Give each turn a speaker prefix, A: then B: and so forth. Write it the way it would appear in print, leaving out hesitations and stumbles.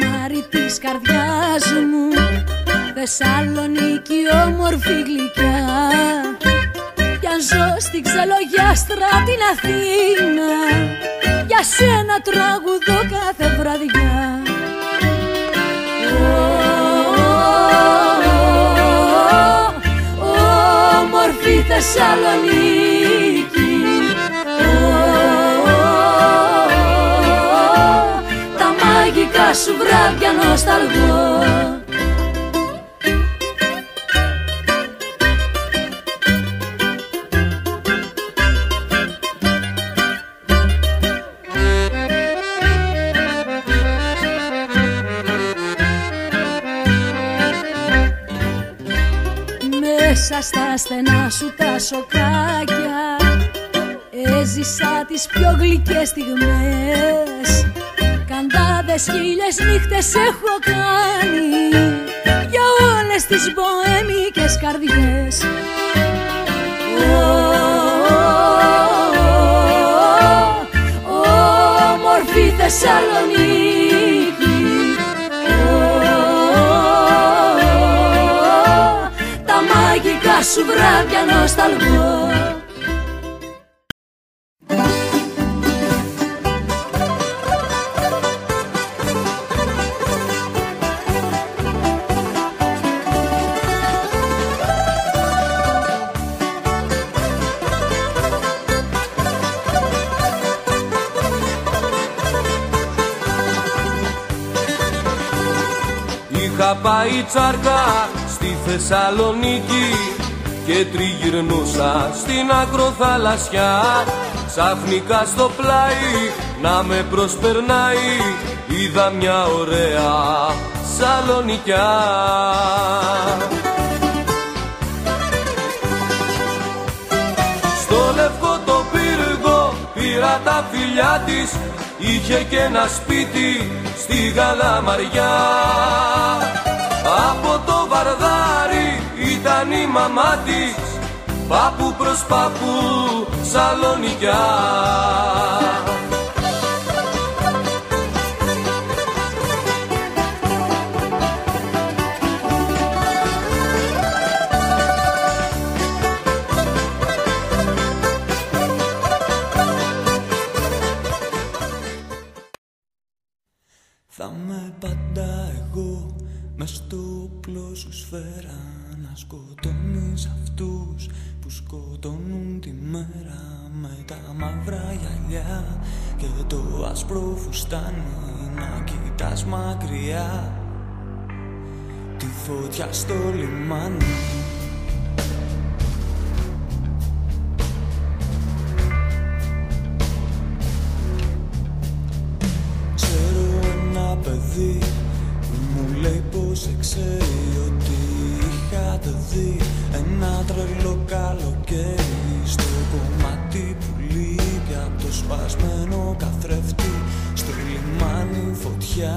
A: καμάρι της καρδιάς μου, Θεσσαλονίκη όμορφη γλυκιά. Κι αν ζω στην ξελογιάστρα την Αθήνα, για σένα τραγουδώ κάθε βραδιά. Όμορφη Θεσσαλονίκη, τα μαγικά σου βράδια νοσταλγώ. Μέσα στα στενά σου τα σοκάκια έζησα τις πιο γλυκές στιγμές. Καντάδες χίλιες νύχτες έχω κάνει για όλες τις μποέμικες καρδιές. Όμορφη Θεσσαλονίκη, τα μαγικά σου βράδια νοσταλγώ.
B: Είχα πάει τσάρκα στη Θεσσαλονίκη και τριγυρνούσα στην ακροθαλασσιά. Ξαφνικά στο πλάι να με προσπερνάει, είδα μια ωραία Σαλονικιά. Στο λευκό το πύργο πήρα τα φιλιά της, είχε και ένα σπίτι στη Γαλαμαριά. Από το Βαρδάρι ήταν η μαμά της, πάπου προς πάπου Σαλονικιά.
C: Θα με πάντα εγώ μες στο όπλο σου σφαίρα, να σκοτώνεις αυτούς που σκοτώνουν τη μέρα, με τα μαύρα γυαλιά και το άσπρο φουστάνι, να κοιτάς μακριά τη φωτιά στο λιμάνι. Παιδί που μου λέει πως ξέρει ότι είχατε δει ένα τρελό καλοκαίρι στο κομμάτι που λείπει απ' το σπασμένο καθρέφτη, στο λιμάνι φωτιά.